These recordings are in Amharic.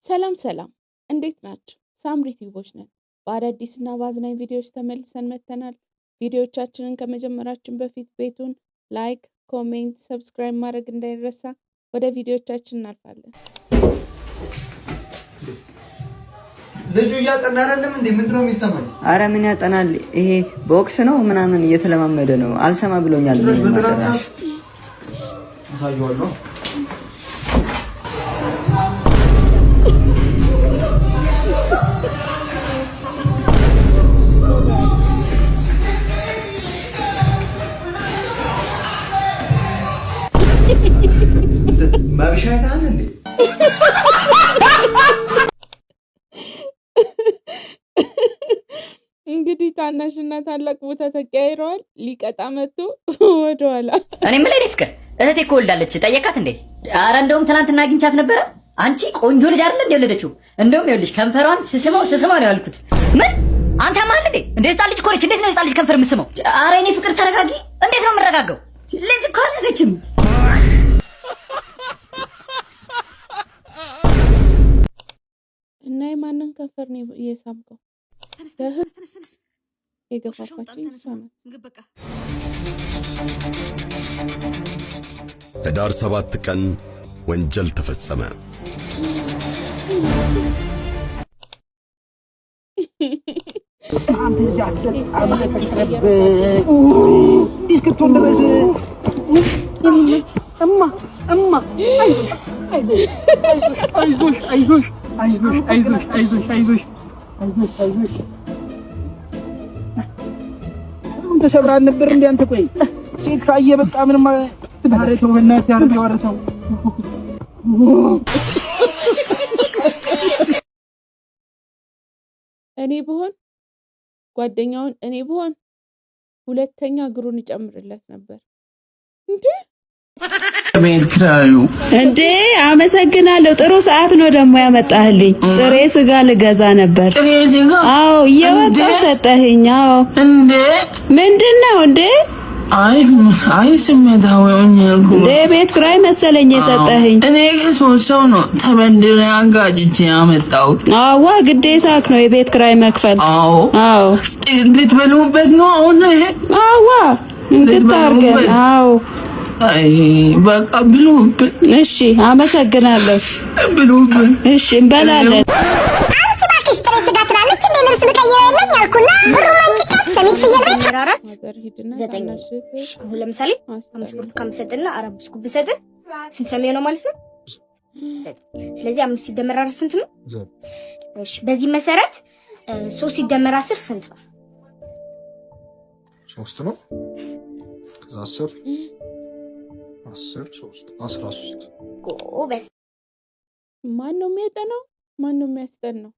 ሰላም ሰላም፣ እንዴት ናችሁ? ሳምሪ ቲዩቦች ነን። በአዳዲስና በአዝናኝ ቪዲዮዎች ተመልሰን መጥተናል። ቪዲዮዎቻችንን ከመጀመራችን በፊት ቤቱን ላይክ፣ ኮሜንት፣ ሰብስክራይብ ማድረግ እንዳይረሳ። ወደ ቪዲዮዎቻችን እናልፋለን። ልጁ እያጠና አይደለም እንዴ? ምንድን ነው የሚሰማኝ? አረ ምን ያጠናል? ይሄ ቦክስ ነው ምናምን እየተለማመደ ነው። አልሰማ ብሎኛል። በተራሳሽ አሳየዋለሁ። ማብሻታን እንዴ? እንግዲህ ታናሽና ታላቅ ቦታ ተቀያይረዋል። ሊቀጣ መጥቶ ወደኋላ። እኔ ምን ላይ ፍቅር እህቴ እኮ ወልዳለች። ጠየቃት እንዴ? አረ እንደውም ትናንትና አግኝቻት ነበረ። አንቺ ቆንጆ ልጅ አይደል እንዴ የወለደችው? እንደውም ይኸውልሽ ከንፈሯን ስስመው ነው ያልኩት። ምን አንተ ማን እንዴ? እንዴት ጻልጅ ኮለች? እንዴት ነው ጻልጅ ከንፈር የምስመው? አረ እኔ ፍቅር ተረጋጊ። እንዴት ነው የምረጋጋው? ልጅ እኮ አልያዘችም። እና የማንን ከንፈር ነው የሳምከው? የገፋፋችን እሷ ናት። ህዳር 7 ቀን ወንጀል ተፈጸመ። ተሰብራን ነበር እንዴ? አንተ ቆይ ሴት ካየ በቃ ምንም ማረተው በእናትህ ያርገው አረተው። እኔ ብሆን ጓደኛውን እኔ ብሆን ሁለተኛ እግሩን ይጨምርለት ነበር እንዴ። ቤት ክራዩ እንዴ አመሰግናለሁ። ጥሩ ሰዓት ነው ደግሞ ያመጣህልኝ። ጥሬ ስጋ ልገዛ ነበር። ጥሬ ስጋ? አዎ እየወጣሁ ሰጠኸኝ። አዎ እንዴ ምንድነው እንዴ? አይ ስሜታዊ ሆኜ እኮ እንዴ ቤት ኪራይ መሰለኝ የሰጠኸኝ። እኔ ሶስት ሰው ነው ተበድሬ አጋጭቼ ያመጣሁት። አዋ ግዴታክ ነው የቤት ኪራይ መክፈል። አዎ ልትበሉበት ነው አሁን ይሄ? አዋ እንድታርገን። አዎ አይ በቃ ብሉብን። እሺ አመሰግናለሁ። ብሉብን። እሺ እንበላለን። አንቺ ባክሽ ጥሬ ስጋ ትላለች እንዴ? ልብስ ብቀይረው የለኝ አልኩና ብሩ መንጭቃት ሰሚት ፍየል ቤት 9 አሁን ለምሳሌ 5 ብርቱካን ብሰጥና 4 ብስኩት ብሰጥ ስንት ነው የሚሆነው ማለት ነው? ስለዚህ 5 ሲደመር 4 ስንት ነው? እሺ በዚህ መሰረት 3 ሲደመር 10 ስንት ነው? 3 ነው። ከዛ 10 3 13 ጎበዝ። ማን ነው የሚያጠናው? ማን ነው የሚያስጠናው?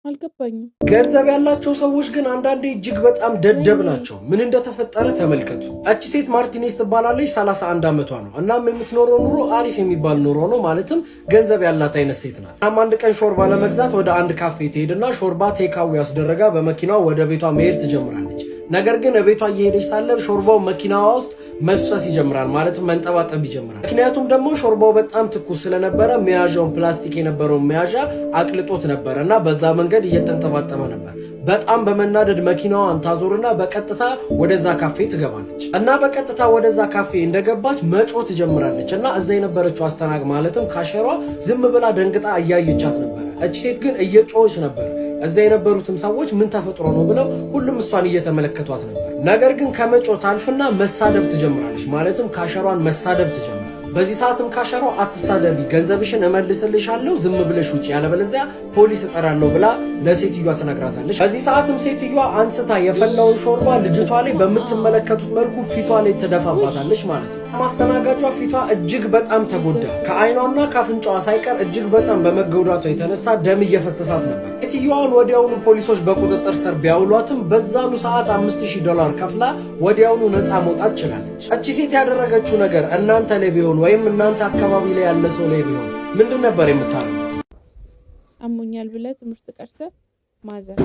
አልገባኝም። ገንዘብ ያላቸው ሰዎች ግን አንዳንዴ እጅግ በጣም ደደብ ናቸው። ምን እንደተፈጠረ ተመልከቱ። እቺ ሴት ማርቲኔዝ ትባላለች። 31 ዓመቷ ነው። እናም የምትኖረው ኑሮ አሪፍ የሚባል ኑሮ ነው። ማለትም ገንዘብ ያላት አይነት ሴት ናት። እናም አንድ ቀን ሾርባ ለመግዛት ወደ አንድ ካፌ ትሄድና ሾርባ ቴካዊ ያስደረጋ በመኪናው ወደ ቤቷ መሄድ ትጀምራለች። ነገር ግን ቤቷ እየሄደች ሳለ ሾርባው መኪናዋ ውስጥ መፍሰስ ይጀምራል። ማለትም መንጠባጠብ ይጀምራል። ምክንያቱም ደግሞ ሾርባው በጣም ትኩስ ስለነበረ መያዣውን ፕላስቲክ የነበረውን መያዣ አቅልጦት ነበር እና በዛ መንገድ እየተንጠባጠበ ነበር። በጣም በመናደድ መኪናዋን ታዞርና በቀጥታ ወደዛ ካፌ ትገባለች እና በቀጥታ ወደዛ ካፌ እንደገባች መጮህ ትጀምራለች እና እዛ የነበረችው አስተናግ ማለትም ካሸሯ ዝም ብላ ደንግጣ እያየቻት ነበር። እቺ ሴት ግን እየጮኸች ነበር። እዛ የነበሩትም ሰዎች ምን ተፈጥሮ ነው ብለው ሁሉም እሷን እየተመለከቷት ነበር። ነገር ግን ከመጮህ ታልፍና መሳደብ ትጀምራለች። ማለትም ካሸሯን መሳደብ ትጀምራለች። በዚህ ሰዓትም ካሸሯ አትሳደቢ፣ ገንዘብሽን እመልስልሻለሁ፣ ዝም ብለሽ ውጪ፣ ያለበለዚያ ፖሊስ እጠራለሁ ብላ ለሴትዮዋ ትነግራታለች። በዚህ ሰዓትም ሴትዮዋ አንስታ የፈላውን ሾርባ ልጅቷ ላይ በምትመለከቱት መልኩ ፊቷ ላይ ትደፋባታለች ማለት ነው። ማስተናጋጇ ፊቷ እጅግ በጣም ተጎዳ። ከአይኗና ከአፍንጫዋ ሳይቀር እጅግ በጣም በመጎዳቷ የተነሳ ደም እየፈሰሳት ነበር። ሴትዮዋን ወዲያውኑ ፖሊሶች በቁጥጥር ስር ቢያውሏትም በዛኑ ሰዓት $5000 ከፍላ ወዲያውኑ ነፃ መውጣት ችላለች። እቺ ሴት ያደረገችው ነገር እናንተ ላይ ቢሆን ወይም እናንተ አካባቢ ላይ ያለ ሰው ላይ ቢሆን ምንድን ነበር የምታደርጉት? አሞኛል ብለህ ትምህርት ቀርተህ ማዘር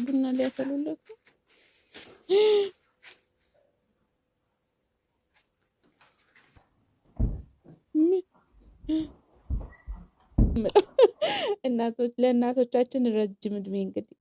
ቡና ሊያፈሉለት ለእናቶቻችን ረጅም እድሜ እንግዲህ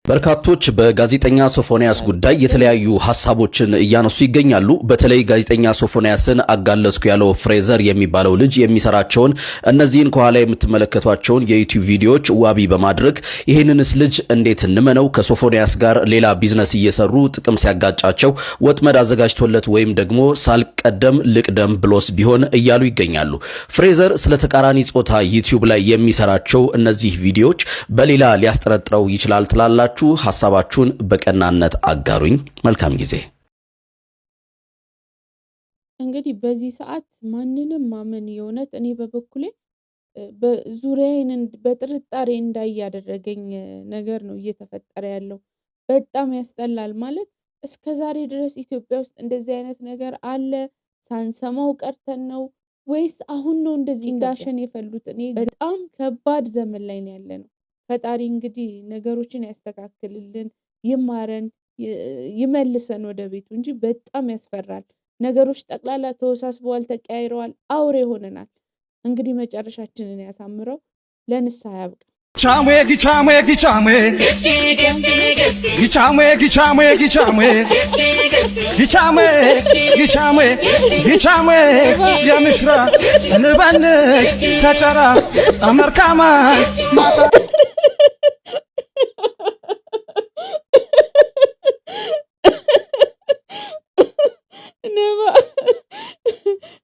በርካቶች በጋዜጠኛ ሶፎንያስ ጉዳይ የተለያዩ ሐሳቦችን እያነሱ ይገኛሉ። በተለይ ጋዜጠኛ ሶፎንያስን አጋለጥኩ ያለው ፍሬዘር የሚባለው ልጅ የሚሰራቸውን እነዚህን ከኋላ የምትመለከቷቸውን የዩቲዩብ ቪዲዮዎች ዋቢ በማድረግ ይህንንስ ልጅ እንዴት እንመነው? ከሶፎንያስ ጋር ሌላ ቢዝነስ እየሰሩ ጥቅም ሲያጋጫቸው ወጥመድ አዘጋጅቶለት ወይም ደግሞ ሳልቀደም ልቅደም ብሎስ ቢሆን እያሉ ይገኛሉ። ፍሬዘር ስለ ተቃራኒ ጾታ ዩቲዩብ ላይ የሚሰራቸው እነዚህ ቪዲዮዎች በሌላ ሊያስጠረጥረው ይችላል ትላላችሁ? ሐሳባችሁን በቀናነት አጋሩኝ። መልካም ጊዜ። እንግዲህ በዚህ ሰዓት ማንንም ማመን የእውነት እኔ በበኩሌ በዙሪያዬን በጥርጣሬ እንዳይ ያደረገኝ ነገር ነው እየተፈጠረ ያለው። በጣም ያስጠላል። ማለት እስከ ዛሬ ድረስ ኢትዮጵያ ውስጥ እንደዚህ አይነት ነገር አለ? ሳንሰማው ቀርተን ነው ወይስ አሁን ነው እንደዚህ እንዳሸን የፈሉት? እኔ በጣም ከባድ ዘመን ላይ ነው ያለ ነው። ፈጣሪ እንግዲህ ነገሮችን ያስተካክልልን፣ ይማረን፣ ይመልሰን ወደ ቤቱ እንጂ በጣም ያስፈራል። ነገሮች ጠቅላላ ተወሳስበዋል፣ ተቀያይረዋል፣ አውሬ ሆነናል። እንግዲህ መጨረሻችንን ያሳምረው፣ ለንስሐ ያብቃ።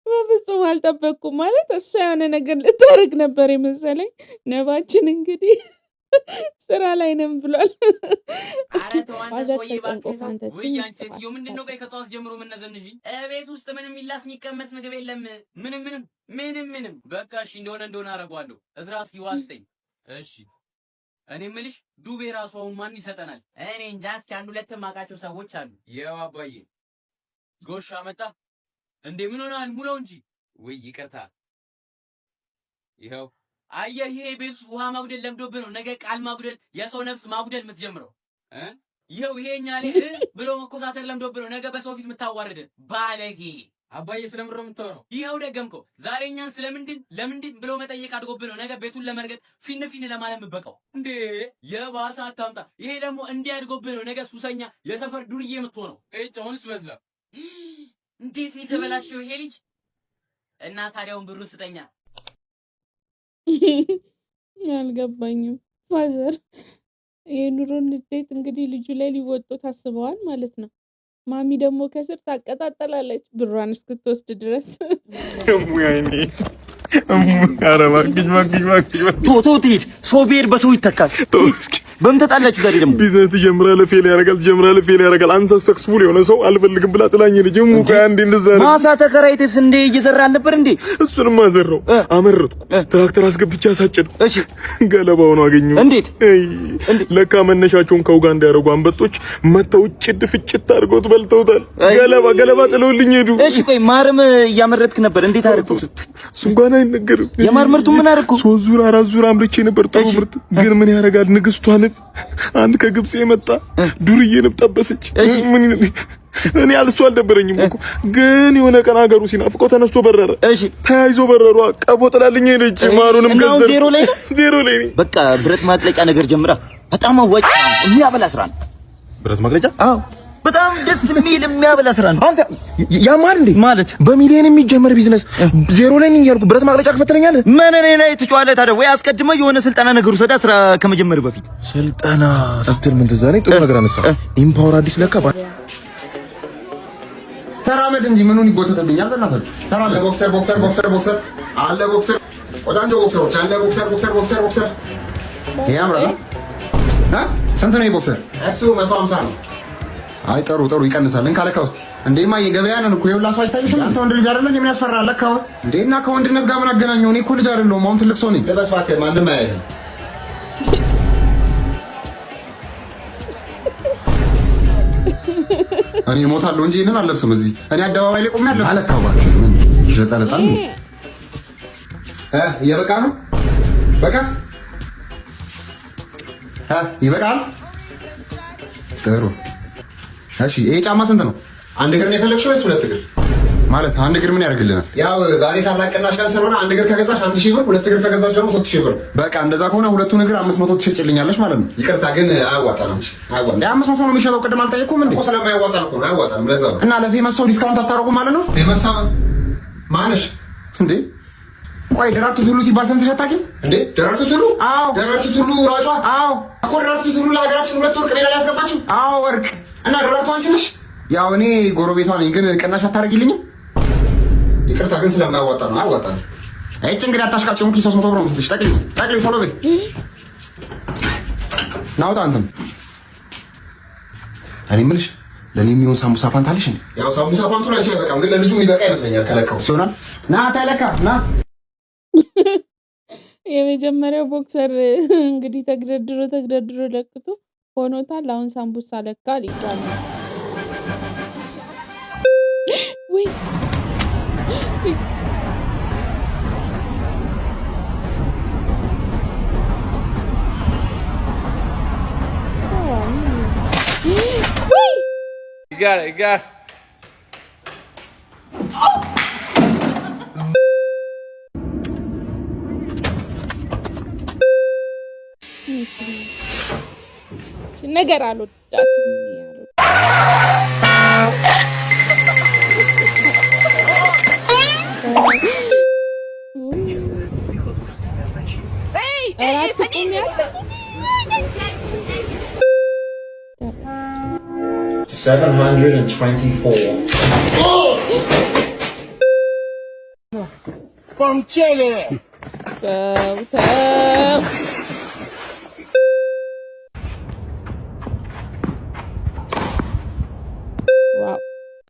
በፍጹም አልጠበቅኩም። ማለት እሷ የሆነ ነገር ልታደርግ ነበር የመሰለኝ። ነባችን እንግዲህ ስራ ላይ ነን ብሏል። ሴትዮ ምንድን ነው? ቆይ ከጠዋት ጀምሮ ምነዘንዥ ቤት ውስጥ ምንም ሚላስ የሚቀመስ ምግብ የለም። ምንም በቃ እሺ፣ እንደሆነ አደርገዋለሁ። እዝራ እስኪ ዋስጠኝ። እሺ እኔ የምልሽ ዱቤ ራሱ አሁን ማን ይሰጠናል? እኔ እንጃ። እስኪ አንድ ሁለት የማውቃቸው ሰዎች አሉ። ያው አባዬ ጎሽ አመጣ እንዴ? ምን ሆነሃል? ሙለው እንጂ። ወይ ይቅርታ። ይኸው አየህ፣ ይሄ ቤት ውስጥ ውሃ ማጉደል ለምዶብህ ነው ነገ ቃል ማጉደል፣ የሰው ነፍስ ማጉደል የምትጀምረው። ይኸው ይሄኛ ላይ ብሎ መኮሳተር ለምዶብህ ነው ነገ በሰው ፊት የምታዋርደን ባለጌ። አባዬ ስለምሮ የምትሆነው ይኸው ደገምከው። ዛሬ እኛን ለምንድን ብሎ መጠየቅ አድጎብህ ነው ነገ ቤቱን ለመርገጥ ፊን ለማለት የምትበቃው እንዴ? የባሰ አታምጣ። ይሄ ደግሞ እንዲህ አድጎብህ ነው ነገ ሱሰኛ የሰፈር ዱርዬ የምትሆነው። አሁንስ በዛ። እንዴት ነው የተበላሸው ይሄ ልጅ? እና ታዲያውን ብሩ ስጠኛ። አልገባኝም። ፋዘር የኑሮን ንዴት እንግዲህ ልጁ ላይ ሊወጡ ታስበዋል ማለት ነው። ማሚ ደግሞ ከስር ታቀጣጠላለች ብሯን እስክትወስድ ድረስ። ቶ ትሂድ። ሰው ብሄድ በሰው ይተካል። በምን ተጣላችሁ ዛሬ? ደግሞ ቢዝነስ ትጀምራለህ፣ ፌል ያደርጋል። አንተ ሰክስፉል የሆነ ሰው አልፈልግም ብላ ጥላኝ ልጅ ሙቃ እንዴ እንደዛ ነው። ማሳ ተከራይተስ እንዴ እየዘራ አልነበር እንዴ? እሱንም አዘራው፣ አመረጥኩ፣ ትራክተር አስገብቼ አሳጨድኩ። እሺ ገለባው ነው አገኘሁ። እንዴት? ለካ መነሻቸውን ከኡጋንዳ ያደረጉ አንበጦች መተው ጭት አድርገውት በልተውታል። ገለባ ጥለውልኝ ሄዱ። እሺ ቆይ ማርም እያመረጥክ ነበር፣ እንዴት አደረኩት? እሱ እንኳን አይነገርም። የማር ምርቱ ምን አደረኩ? 3 ዙር 4 ዙር አምርቼ ነበር፣ ጥሩ ምርት። ግን ምን ያደርጋል ንግስቷ ንብ አንድ ከግብጽ የመጣ ዱርዬ ንብ ጠበሰች። ምን እኔ አልሱ አልደበረኝም እኮ ግን የሆነ ቀን ሀገሩ ሲናፍቀው ተነስቶ በረረ። እሺ ተያይዞ በረሩ። ቀፎ ጥላልኝ ሄደች። ማሩንም ገዘር ዜሮ ላይ በቃ ብረት ማቅለጫ ነገር ጀምራ። በጣም አዋጭ የሚያበላ ስራ ነው ብረት ማቅለጫ። አዎ በጣም ደስ የሚል የሚያበላ ስራ ነው። አንተ ያማር እንዴ ማለት በሚሊዮን የሚጀመር ቢዝነስ ዜሮ ላይ ነኝ ያልኩ ብረት ማቅለጫ ከፈተለኛለህ። ምን እኔ ላይ ትጫዋለህ ታዲያ? ወይ አስቀድመህ የሆነ ስልጠና ነገር ውሰዳ ስራ ከመጀመር በፊት። ስልጠና ስትል ምን ትዝ አለኝ? ጥሩ ነገር አነሳ። ኢምፓወር አዲስ ለካ ተራመድ እንጂ ምኑን ይጎተተብኛል? በእናታችሁ ተራመድ። ቦክሰር አለ ቆዳንጆ ቦክሰሮች አለ ቦክሰር ያምራል። ስንት ነው ቦክሰር? እሱ 150 ነው። አይ ጥሩ ይቀንሳል። እንካለካው እስኪ እንዴማ የገበያ ነን እኮ ይኸውልህ። አንተ አይታይሽም? አንተ ወንድ ልጅ አይደለም? ምን ያስፈራል? ለካው እንዴና ከወንድነት ጋር ምን አገናኘው? እኔ እኮ ልጅ አይደለሁም፣ አሁን ትልቅ ሰው ነኝ። ልበስ እባክህ፣ ማንም አያይህም። እኔ እሞታለሁ እንጂ ይሄንን አልለብስም። እዚህ እኔ አደባባይ ላይ ቆሜ አለብስ። አለካው እባክህ፣ ምን ይሸጣለታል? የበቃ ነው በቃ ይበቃል። ጥሩ እሺ። ይሄ ጫማ ስንት ነው? አንድ እግር ነው የፈለግሽው ወይስ 2 እግር? ማለት አንድ እግር ምን ያደርግልናል? ያው ዛሬ ታላቅ ቅናሽ ቀን ስለሆነ አንድ እግር ከገዛሽ 1000 ብር፣ ሁለት እግር ከገዛሽ ደግሞ 3000 ብር። በቃ እንደዛ ከሆነ ሁለቱን እግር 500 ትሸጭልኛለሽ ማለት ነው። ይቅርታ ግን አያዋጣም። አያዋጣም። 500 ነው የሚሸጠው። ቅድም አልጠየኩም እንዴ? እኮ ስለማያዋጣ ነው። አያዋጣም። ለዛ ነው። እና ለፌመስ ሰው ዲስካውንት አታረጉም ማለት ነው? ፌመስ ሰው ማነሽ እንዴ? ቆይ ደራርቱ ቱሉ ሲባል ሰምተሽ አታውቂም እንዴ? ደራርቱ ቱሉ? አዎ ደራርቱ ቱሉ ሯጯ? አዎ እኮ ደራርቱ ቱሉ ለሀገራችን 2 ወርቅ ሜዳሊያ ያስገባችሁ? አዎ ወርቅ። እና ደራርቱ አንቺ ነሽ? ያው እኔ ጎረቤቷ ነኝ፣ ግን ቅናሽ አታረጊልኝም? ይቅርታ ግን ስለማያዋጣ ነው። አያዋጣም። አይቼ እንግዲህ አታሽቃጭም። 300 ብር ነው የምትልሽ። ጠቅልኝ ቶሎ በይ። ናውጣ አንተም። እኔ የምልሽ ለኔ የሚሆን ሳምቡሳ ፓንት አለሽ እንዴ? ያው ሳምቡሳ ፓንቱ ላይ አይበቃም፣ ግን ለልጁ የሚበቃ ይመስለኛል። ከለካው ሲሆናል። ና ተለካ ና። የመጀመሪያው ቦክሰር እንግዲህ ተግደድሮ ለክቶ ሆኖታል። አሁን ሳምቡሳ ለካ ሊባል ነው ወይ? You got it. ነገር አልወዳትም From Chile.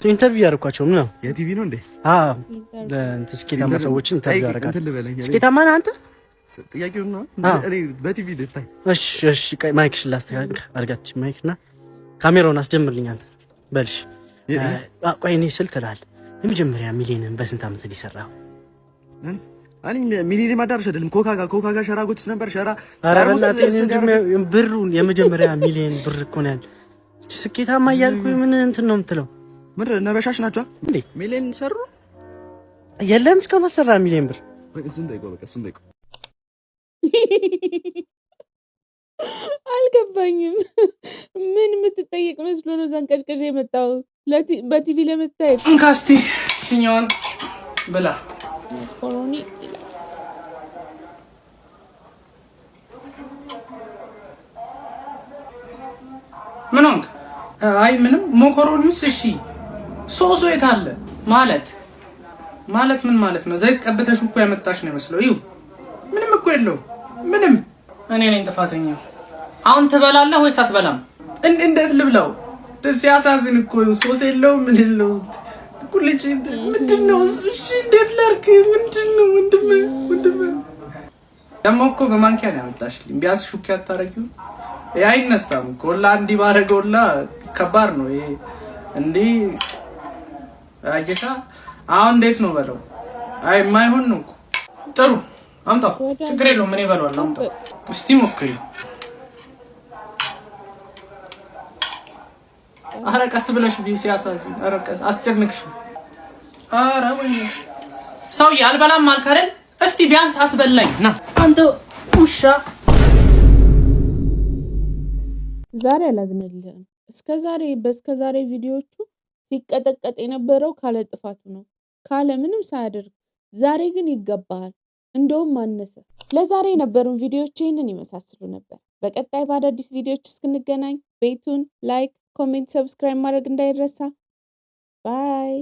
ኢንተርቪው ያደርኳቸው ነው። የቲቪ ነው እንዴ? አዎ ለስኬታማ ሰዎችን ኢንተርቪው ያደርጋል። ስኬታማ ነህ አንተ? ጥያቄው ነው እኔ በቲቪ ልታይ። እሺ ማይክሽ ላስተካክል አድርጋች ማይክና ካሜራውን አስጀምርልኝ አንተ በልሽ። ቆይ እኔ ስል ትላለህ የመጀመሪያ ሚሊዮንን በስንት ዓመት ሊሰራው? እኔ ሚሊዮን ማዳረሽ አይደለም ኮካ ጋር ሸራ ጎትስ ነበር ሸራ ብሩን የመጀመሪያ ሚሊዮን ብር እኮ ነው ያለ። ስኬታማ እያልኩ ምን እንትን ነው የምትለው? ምንድን ነው በሻሽ ናቸው እንዴ? ሚሊዮን ሰሩ የለም እስካሁን አልሰራ ሚሊዮን ብር። እሱን ጠይቀው አልገባኝም። ምን የምትጠይቅ መስሎ ነው ዘንቀሽቀሽ የመጣው በቲቪ ለመታየት? እንካስቲ ሲኛውን ብላ ኮሮኒ ይላል። ምን ሆንክ? አይ ምንም። ሞኮሮኒውስ እሺ ሶሶ የት አለ? ማለት ምን ማለት ነው? ዘይት ቀብተሽ እኮ ያመጣሽ ነው መስለው። ይው ምንም እኮ የለው ምንም። እኔ ነኝ ጥፋተኛ። አሁን ትበላለህ ወይስ አትበላም? እንዴት ልብላው? ሲያሳዝን እኮ ሶስ የለው ምን የለው ኩልጭ ምንድነው? እሺ እንዴት ላድርግ? ምንድነው? ወንድም ደግሞ እኮ በማንኪያ ነው ያመጣሽልኝ። ቢያንስ ሹክ ያታረጊው አይነሳም እኮ እንዲህ ባረገውላ ከባድ ነው ይሄ። እንዲህ አየካ አሁን እንዴት ነው በለው? አይ የማይሆን ነው እኮ። ጥሩ አምጣው፣ ችግር የለውም እኔ እበለዋለሁ። አምጣው እስቲ ሞክሪ። ኧረ ቀስ ብለሽ ሲያሳዝን። ኧረ ቀስ አስጨንቅሽ። ኧረ ወይ ሰውዬ አልበላም አልክ አይደል? እስቲ ቢያንስ አስበላኝ ና አንተ ውሻ። ዛሬ አላዝንልህም። በስከዛሬ ቪዲዮዎቹ ሲቀጠቀጥ የነበረው ካለ ጥፋቱ ነው፣ ካለ ምንም ሳያደርግ። ዛሬ ግን ይገባሃል፣ እንደውም ማነሰ። ለዛሬ የነበሩን ቪዲዮዎች ይህንን ይመሳስሉ ነበር። በቀጣይ በአዳዲስ ቪዲዮዎች እስክንገናኝ ቤቱን ላይክ፣ ኮሜንት፣ ሰብስክራይብ ማድረግ እንዳይረሳ። ባይ